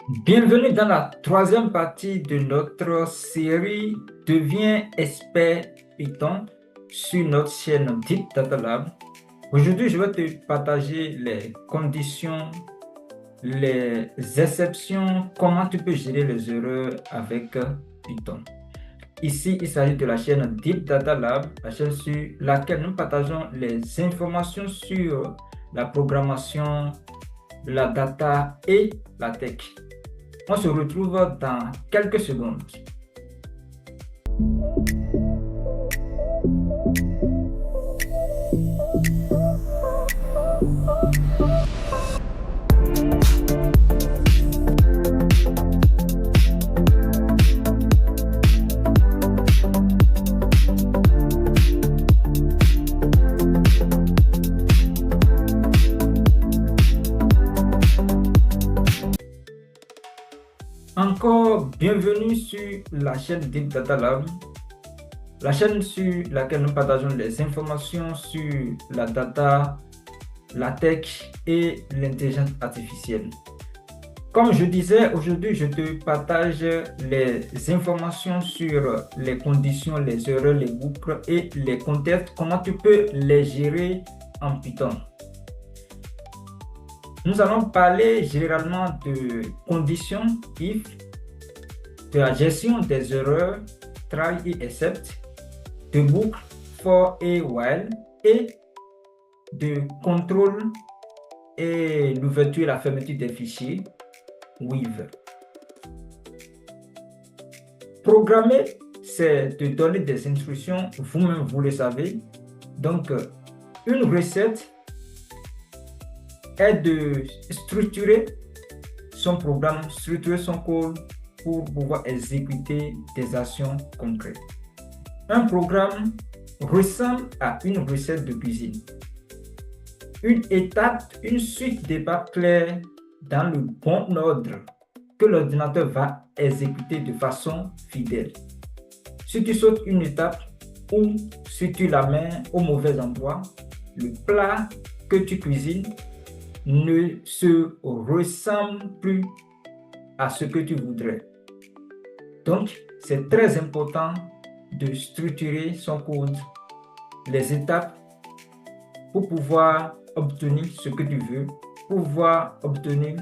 Bienvenue dans la troisième partie de notre série Deviens expert Python sur notre chaîne Deep Data Lab. Aujourd'hui, je vais te partager les conditions, les exceptions, comment tu peux gérer les erreurs avec Python. Ici, il s'agit de la chaîne Deep Data Lab, la chaîne sur laquelle nous partageons les informations sur la programmation, la data et la tech. On se retrouve dans quelques secondes. Encore bienvenue sur la chaîne Deep Data Lab, la chaîne sur laquelle nous partageons les informations sur la data, la tech et l'intelligence artificielle. Comme je disais, aujourd'hui, je te partage les informations sur les conditions, les erreurs, les boucles et les contextes, comment tu peux les gérer en Python. Nous allons parler généralement de conditions if, de la gestion des erreurs try et except, de boucles for et while et de contrôle et l'ouverture et la fermeture des fichiers with. Programmer, c'est de donner des instructions, vous-même vous le savez. Donc, une recette est de structurer son programme, structurer son code pour pouvoir exécuter des actions concrètes. Un programme ressemble à une recette de cuisine. Une étape, une suite d'étapes claires dans le bon ordre que l'ordinateur va exécuter de façon fidèle. Si tu sautes une étape ou si tu la mets au mauvais endroit, le plat que tu cuisines ne se ressemble plus à ce que tu voudrais. Donc, c'est très important de structurer son code, les étapes pour pouvoir obtenir ce que tu veux, pour pouvoir obtenir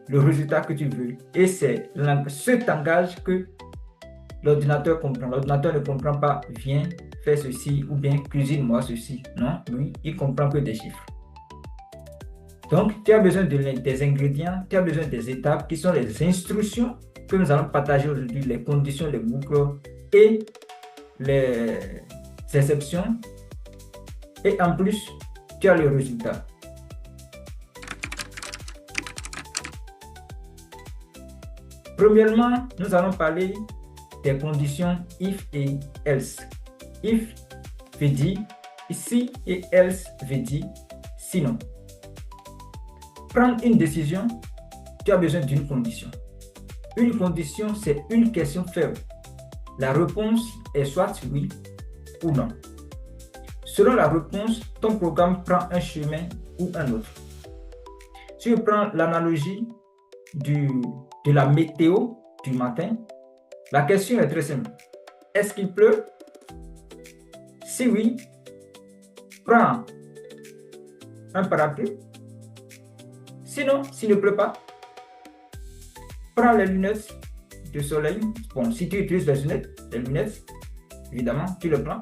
le résultat que tu veux. Et c'est cet langage que l'ordinateur comprend. L'ordinateur ne comprend pas « viens, fais ceci » ou bien « cuisine-moi ceci ». Non, lui, il comprend que des chiffres. Donc, tu as besoin des ingrédients, tu as besoin des étapes qui sont les instructions que nous allons partager aujourd'hui, les conditions, les boucles et les exceptions. Et en plus, tu as le résultat. Premièrement, nous allons parler des conditions if et else. If veut dire si et else veut dire sinon. Prendre une décision, tu as besoin d'une condition. Une condition, c'est une question faible. La réponse est soit oui ou non. Selon la réponse, ton programme prend un chemin ou un autre. Si je prends l'analogie de la météo du matin, la question est très simple. Est-ce qu'il pleut? Si oui, prends un parapluie. Sinon, s'il ne pleut pas, prends les lunettes de soleil. Bon, si tu utilises les lunettes, évidemment, tu le prends.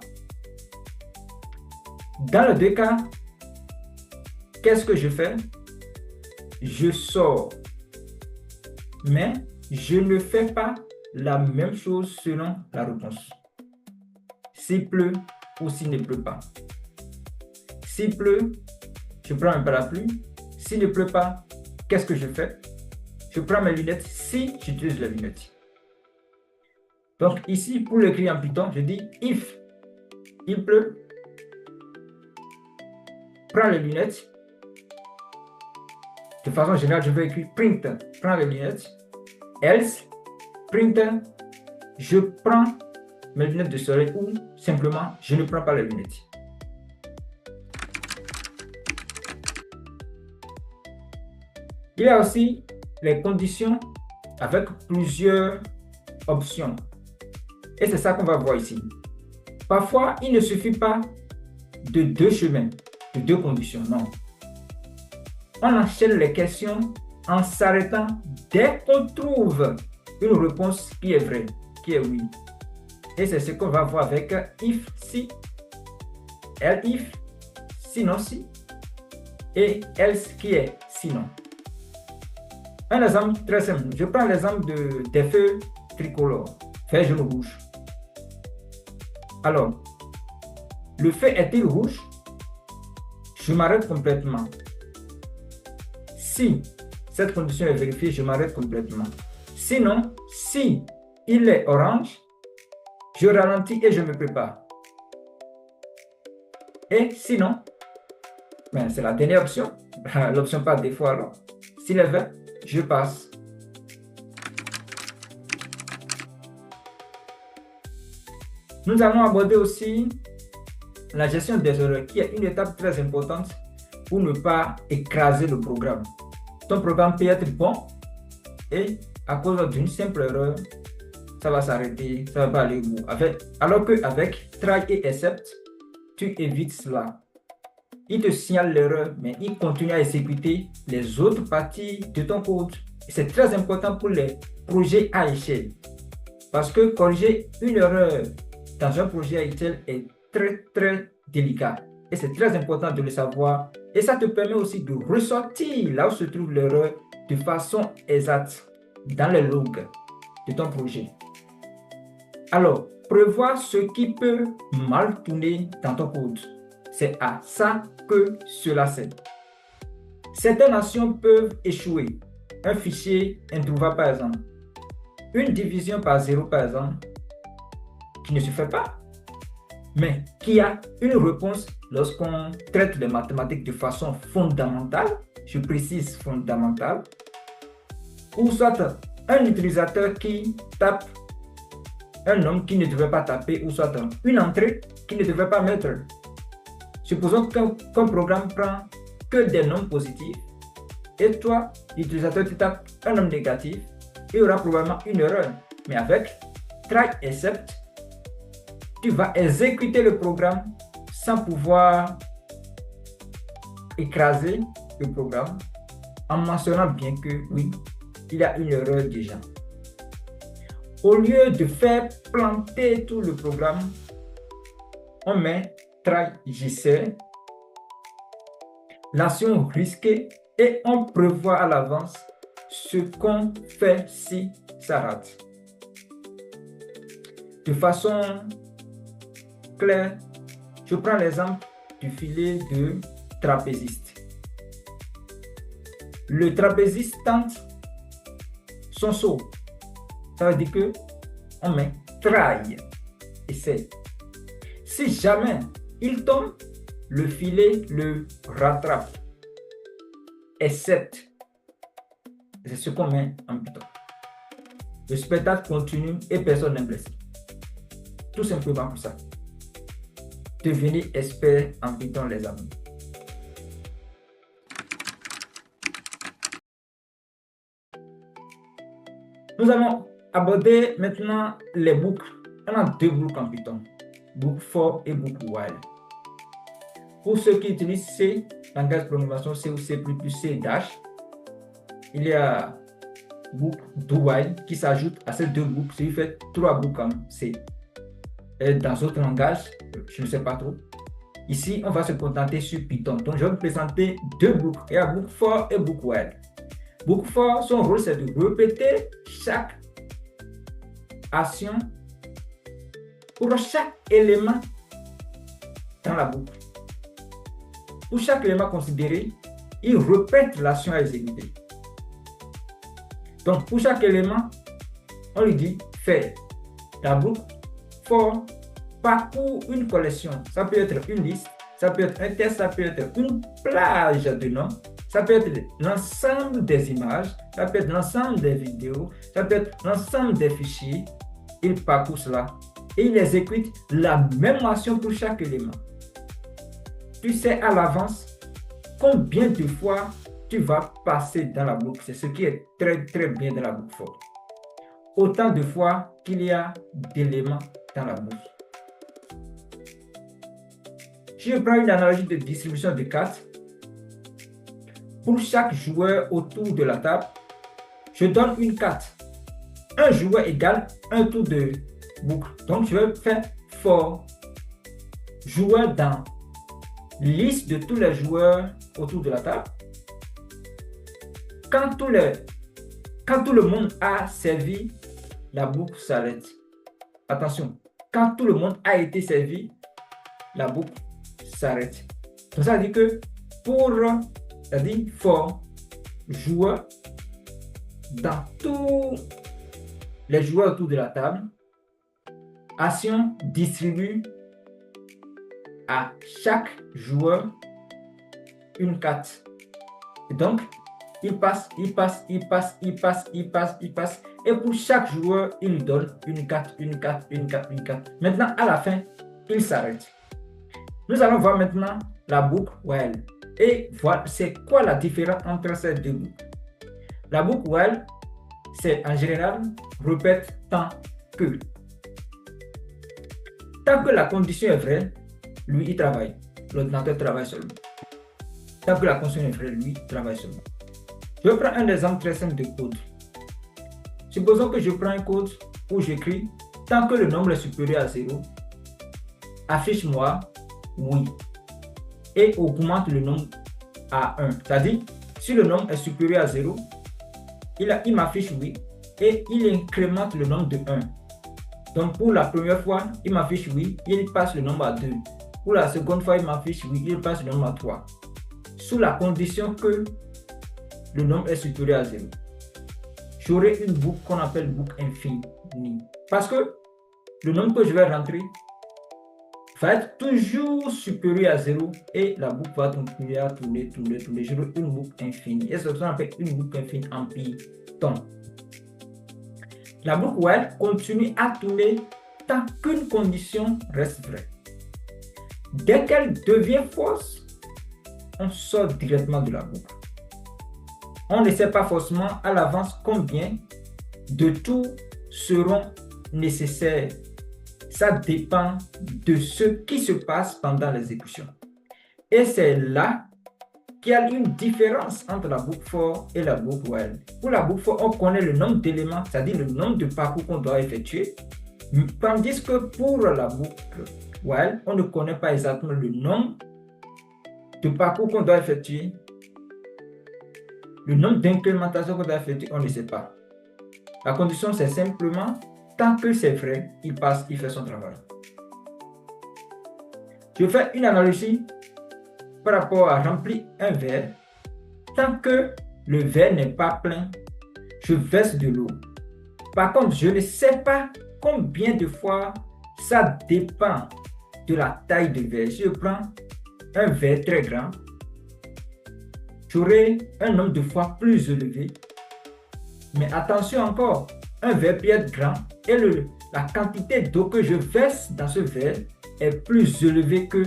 Dans les deux cas, qu'est-ce que je fais? Je sors. Mais je ne fais pas la même chose selon la réponse. S'il pleut ou s'il ne pleut pas. S'il pleut, je prends un parapluie. S'il ne pleut pas, qu'est-ce que je fais? Je prends mes lunettes si j'utilise les lunettes. Donc ici, pour l'écrire en Python, je dis if il pleut, prends les lunettes. De façon générale, je vais écrire print, prends les lunettes. Else, print, je prends mes lunettes de soleil ou simplement, je ne prends pas les lunettes. Il y a aussi les conditions avec plusieurs options. Et c'est ça qu'on va voir ici. Parfois, il ne suffit pas de deux chemins, de deux conditions, non. On enchaîne les questions en s'arrêtant dès qu'on trouve une réponse qui est vraie, qui est oui. Et c'est ce qu'on va voir avec if, si, if, sinon si, et else qui est sinon. Un exemple très simple. Je prends l'exemple des feux tricolores, feux jaune rouge. Alors, le feu est-il rouge? Je m'arrête complètement. Si cette condition est vérifiée, je m'arrête complètement. Sinon, si il est orange, je ralentis et je me prépare. Et sinon, ben, c'est la dernière option, l'option par défaut alors. S'il est vert, je passe. Nous allons aborder aussi la gestion des erreurs, qui est une étape très importante pour ne pas écraser le programme. Ton programme peut être bon et à cause d'une simple erreur, ça va s'arrêter, ça va pas aller au bout. Alors qu'avec try et accept, tu évites cela. Il te signale l'erreur, mais il continue à exécuter les autres parties de ton code. C'est très important pour les projets à échelle. Parce que corriger une erreur dans un projet à échelle est très délicat. Et c'est très important de le savoir. Et ça te permet aussi de ressortir là où se trouve l'erreur de façon exacte dans les logs de ton projet. Alors, prévoir ce qui peut mal tourner dans ton code. C'est à ça que cela sert. Certaines actions peuvent échouer. Un fichier introuvable par exemple. Une division par 0 par exemple, qui ne se fait pas, mais qui a une réponse lorsqu'on traite les mathématiques de façon fondamentale, je précise fondamentale, ou soit un utilisateur qui tape un nom qui ne devait pas taper, ou soit une entrée qui ne devait pas mettre. Supposons qu'un programme prend que des nombres positifs et toi, l'utilisateur, tu tapes un nombre négatif, il y aura probablement une erreur. Mais avec try except, tu vas exécuter le programme sans pouvoir écraser le programme en mentionnant bien que oui, il y a une erreur déjà. Au lieu de faire planter tout le programme, on met try j'essaie, l'action risquée, et on prévoit à l'avance ce qu'on fait si ça rate. De façon claire, je prends l'exemple du filet de trapéziste. Le trapéziste tente son saut. Ça veut dire que on met try, essaie. Si jamais il tombe, le filet le rattrape. Except, c'est ce qu'on met en Python. Le spectacle continue et personne n'est blessé. Tout simplement pour ça. Devenez expert en Python, les amis. Nous allons aborder maintenant les boucles. On a deux boucles en Python. Boucle for et boucle while. Pour ceux qui utilisent C, langage de programmation C ou C++, C dash, il y a boucle do while qui s'ajoute à ces deux boucles, ce qui fait trois boucles en C. Et dans d'autres langages, je ne sais pas trop. Ici, on va se contenter sur Python. Donc, je vais vous présenter deux boucles. Il y a boucle for et boucle while. Boucle for, son rôle, c'est de répéter chaque action pour chaque élément dans la boucle. Pour chaque élément considéré, il répète l'action à exécuter. Donc, pour chaque élément, on lui dit faire. La boucle for parcourt une collection. Ça peut être une liste, ça peut être un test, ça peut être une plage de noms, ça peut être l'ensemble des images, ça peut être l'ensemble des vidéos, ça peut être l'ensemble des fichiers. Il parcourt cela et il exécute la même action pour chaque élément. Tu sais à l'avance combien de fois tu vas passer dans la boucle. C'est ce qui est très, très bien dans la boucle for. Autant de fois qu'il y a d'éléments dans la boucle. Si je prends une analogie de distribution de cartes, pour chaque joueur autour de la table, je donne une carte. Un joueur égale un tour de boucle. Donc, je vais faire for joueur dans liste de tous les joueurs autour de la table. Quand tout le monde a servi, la boucle s'arrête. Attention, quand tout le monde a été servi, la boucle s'arrête. Donc ça veut dire que c'est-à-dire for joueur dans tous les joueurs autour de la table, action distribue à chaque joueur une carte. Et donc, il passe. Et pour chaque joueur, il lui donne une carte. Maintenant, à la fin, il s'arrête. Nous allons voir maintenant la boucle while. Et voilà, c'est quoi la différence entre ces deux boucles? La boucle while, c'est en général, répète tant que. Tant que la condition est vraie, lui, il travaille. L'ordinateur travaille seulement. Tant que la condition est vraie, lui, il travaille seulement. Je prends un exemple très simple de code. Supposons que je prends un code où j'écris tant que le nombre est supérieur à 0, affiche-moi oui et augmente le nombre à 1. C'est-à-dire, si le nombre est supérieur à 0, il m'affiche oui et il incrémente le nombre de 1. Donc pour la première fois, il m'affiche oui, il passe le nombre à 2. Pour la seconde fois, il m'affiche oui, il passe le nombre à 3. Sous la condition que le nombre est supérieur à 0. J'aurai une boucle qu'on appelle boucle infinie. Parce que le nombre que je vais rentrer va être toujours supérieur à 0 et la boucle va continuer à tourner. J'aurai une boucle infinie. Et c'est ce qu'on appelle une boucle infinie en Python. La boucle while continue à tourner tant qu'une condition reste vraie. Dès qu'elle devient fausse, on sort directement de la boucle. On ne sait pas forcément à l'avance combien de tours seront nécessaires. Ça dépend de ce qui se passe pendant l'exécution. Et c'est là qu'il y a une différence entre la boucle for et la boucle while. Pour la boucle for, on connaît le nombre d'éléments, c'est-à-dire le nombre de parcours qu'on doit effectuer. Tandis que pour la boucle while, on ne connaît pas exactement le nombre de parcours qu'on doit effectuer. Le nombre d'incrémentations qu'on doit effectuer, on ne sait pas. La condition, c'est simplement, tant que c'est vrai, il passe, il fait son travail. Je fais une analogie par rapport à remplir un verre. Tant que le verre n'est pas plein, je verse de l'eau. Par contre, je ne sais pas combien de fois, ça dépend de la taille du verre. Si je prends un verre très grand, j'aurai un nombre de fois plus élevé. Mais attention encore, un verre peut être grand et la quantité d'eau que je verse dans ce verre est plus élevée que,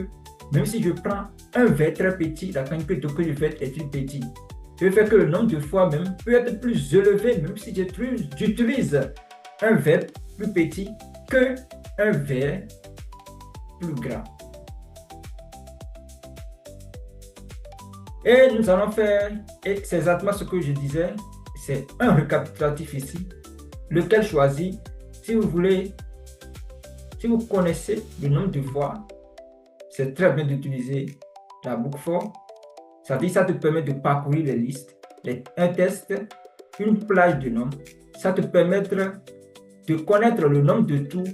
même si je prends un verre très petit, la quantité d'eau que je verse est plus petite. Ce qui fait que le nombre de fois même peut être plus élevé, même si j'utilise un verre plus petit que un verre plus grand. Et nous allons faire, et c'est exactement ce que je disais, c'est un récapitulatif ici, lequel choisit, si vous voulez, si vous connaissez le nombre de fois, c'est très bien d'utiliser la boucle for. C'est-à-dire, ça te permet de parcourir les listes, un test, une plage de nombres. Ça te permet de connaître le nombre de tours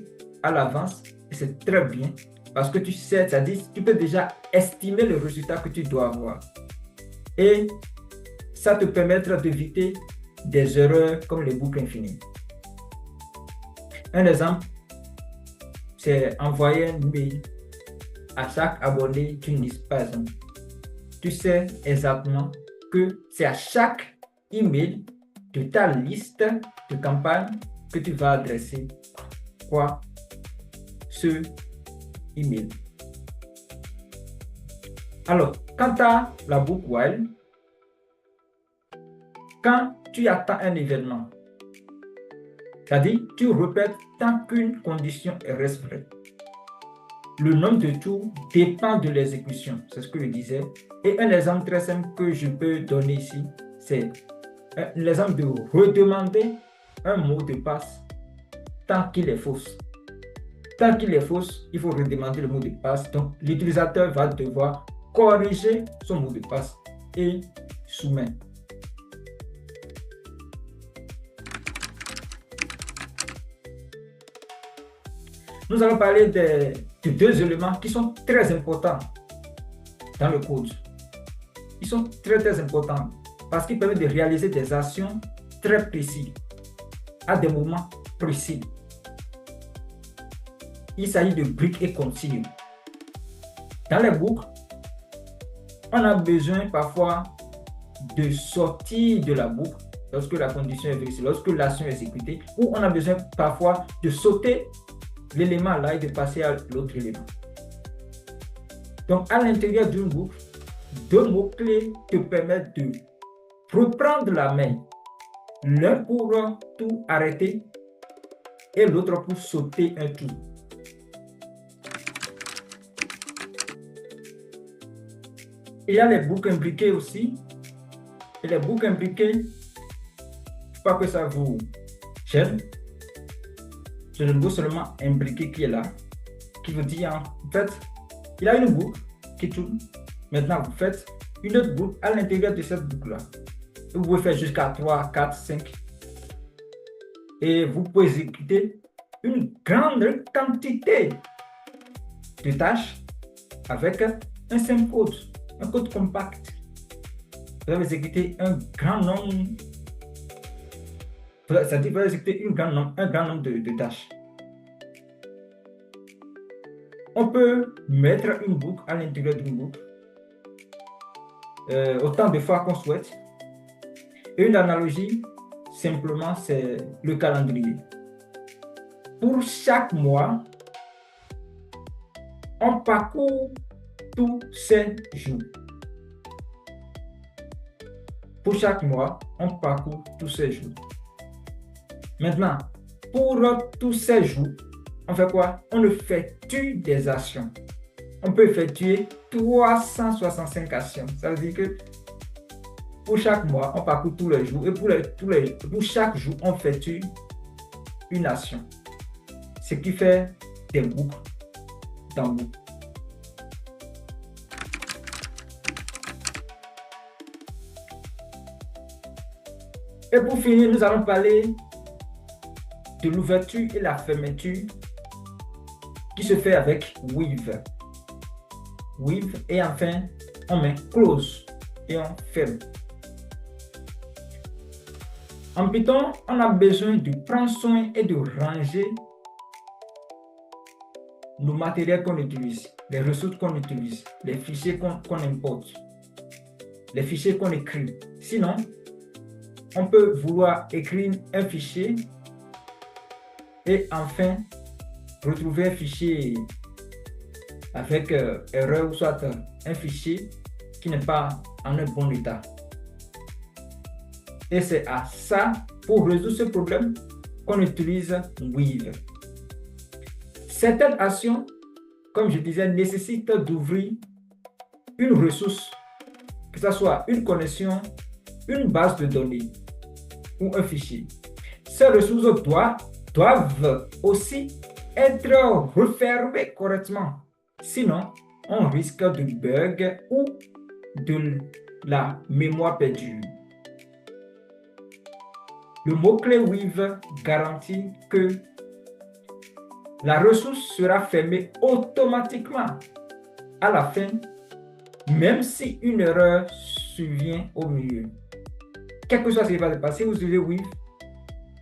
à l'avance, et c'est très bien, parce que tu sais, c'est-à-dire, tu peux déjà estimer le résultat que tu dois avoir. Et ça te permettra d'éviter des erreurs comme les boucles infinies. Un exemple, c'est envoyer un mail à chaque abonné d'une liste, par exemple. Tu sais exactement que c'est à chaque email de ta liste de campagne que tu vas adresser ce email. Alors, quant à la boucle while, quand tu attends un événement. C'est-à-dire, tu répètes tant qu'une condition reste vraie. Le nombre de tours dépend de l'exécution, c'est ce que je disais. Et un exemple très simple que je peux donner ici, c'est l'exemple de redemander un mot de passe tant qu'il est faux. Tant qu'il est faux, il faut redemander le mot de passe. Donc, l'utilisateur va devoir corriger son mot de passe et soumettre. Nous allons parler de deux éléments qui sont très importants dans le code. Ils sont très importants parce qu'ils permettent de réaliser des actions très précises à des moments précis. Il s'agit de briques et consignes. Dans les boucles, on a besoin parfois de sortir de la boucle lorsque la condition est vérifiée, lorsque l'action est exécutée, ou on a besoin parfois de sauter l'élément là et de passer à l'autre élément. Donc, à l'intérieur d'une boucle, deux mots-clés te permettent de reprendre la main, l'un pour tout arrêter et l'autre pour sauter un tour. Il y a les boucles imbriquées aussi. Et les boucles imbriquées, il ne faut pas que ça vous gêne. C'est le mot seulement imbriqué qui est là, qui veut dire en fait, il y a une boucle qui tourne. Maintenant, vous faites une autre boucle à l'intérieur de cette boucle-là. Vous pouvez faire jusqu'à 3, 4, 5. Et vous pouvez exécuter une grande quantité de tâches avec un simple code, un code compact. Vous allez exécuter un grand nombre, c'est-à-dire vous allez exécuter un grand nombre de tâches. On peut mettre une boucle à l'intérieur d'une boucle autant de fois qu'on souhaite. Et une analogie, simplement, c'est le calendrier. Pour chaque mois, on parcourt tous ces jours. Pour chaque mois, on parcourt tous ces jours. Maintenant, pour tous ces jours, on fait quoi? On effectue des actions. On peut effectuer 365 actions. Ça veut dire que pour chaque mois, on parcourt tous les jours et pour chaque jour, on effectue une action. Ce qui fait des boucles dans boucle. Et pour finir, nous allons parler de l'ouverture et la fermeture qui se fait avec with. With et enfin, on met close et on ferme. En Python, on a besoin de prendre soin et de ranger nos matériels qu'on utilise, les ressources qu'on utilise, les fichiers qu'on importe, les fichiers qu'on écrit. Sinon, on peut vouloir écrire un fichier et enfin retrouver un fichier avec erreur ou soit un fichier qui n'est pas en un bon état. Et c'est à ça, pour résoudre ce problème, qu'on utilise with. Certaines actions, comme je disais, nécessitent d'ouvrir une ressource, que ce soit une connexion, une base de données ou un fichier. Ces ressources doivent aussi être refermées correctement. Sinon, on risque de bug ou de la mémoire perdue. Le mot-clé with garantit que la ressource sera fermée automatiquement à la fin, même si une erreur survient au milieu. Quel que soit ce qui va se passer, vous utilisez with,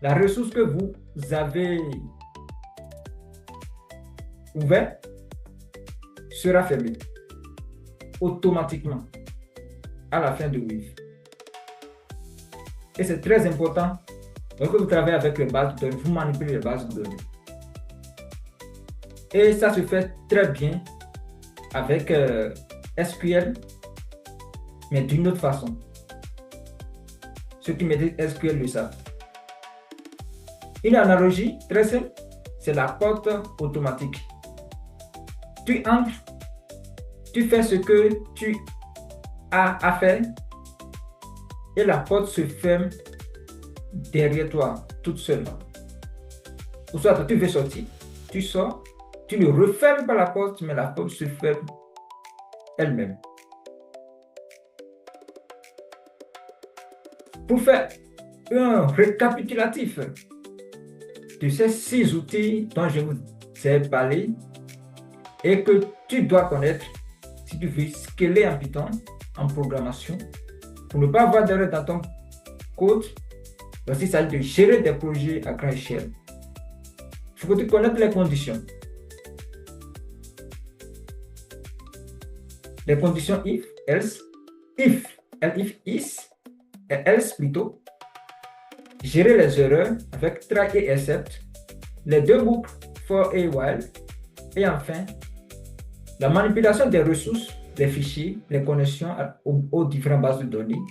la ressource que vous avez ouverte sera fermée automatiquement à la fin de with. Et c'est très important lorsque vous travaillez avec les bases de données, vous manipulez les bases de données. Et ça se fait très bien avec SQL, mais d'une autre façon. ceux qui maîtrisent SQL le savent. Une analogie très simple, c'est la porte automatique. Tu entres, tu fais ce que tu as à faire et la porte se ferme derrière toi, toute seule. Ou soit tu veux sortir, tu sors, tu ne refermes pas la porte, mais la porte se ferme elle-même. Pour faire un récapitulatif de ces 6 outils dont je vous ai parlé et que tu dois connaître si tu veux scaler en Python, en programmation, pour ne pas avoir d'erreur dans ton code, lorsqu'il s'agit de gérer des projets à grande échelle. Il faut que tu connaisses les conditions. Les conditions if, else, if, is, et else plutôt. Gérer les erreurs avec try et except. Les 2 boucles for et while. Et enfin, la manipulation des ressources, des fichiers, les connexions aux différentes bases de données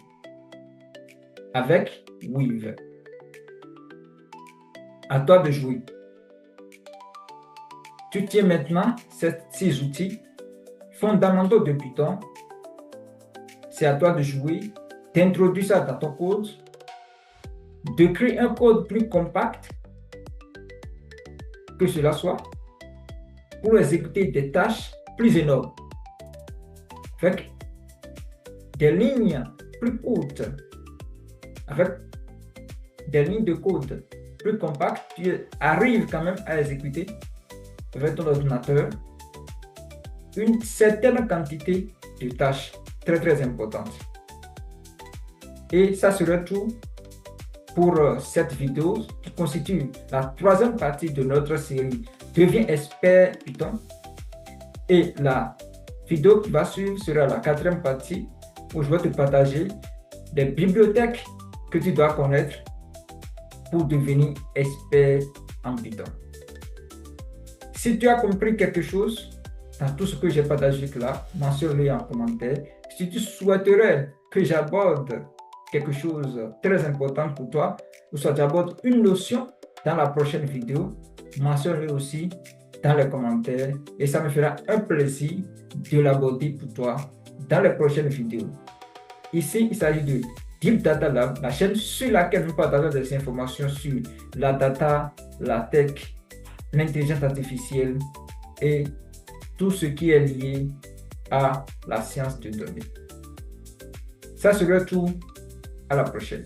avec Weave. À toi de jouer. Tu tiens maintenant ces 6 outils fondamentaux de Python. C'est à toi de jouer, d'introduire ça dans ton code, de créer un code plus compact que cela soit pour exécuter des tâches plus énormes avec des lignes plus courtes, avec des lignes de code plus compactes. Tu arrives quand même à exécuter avec ton ordinateur une certaine quantité de tâches très importantes. Et ça serait tout pour cette vidéo qui constitue la 3e partie de notre série Deviens expert Python. Et la vidéo qui va suivre sera la 4e partie où je vais te partager des bibliothèques que tu dois connaître pour devenir expert en Python. Si tu as compris quelque chose dans tout ce que j'ai partagé là, mentionne-le en commentaire. Si tu souhaiterais que j'aborde quelque chose de très important pour toi, ou soit j'aborde une notion dans la prochaine vidéo, mentionne-le aussi dans les commentaires et ça me fera un plaisir de l'aborder pour toi dans les prochaines vidéos. Ici, il s'agit de Deep Data Lab, la chaîne sur laquelle nous partageons des informations sur la data, la tech, l'intelligence artificielle et tout ce qui est lié à la science de données. Ça serait tout. À la prochaine.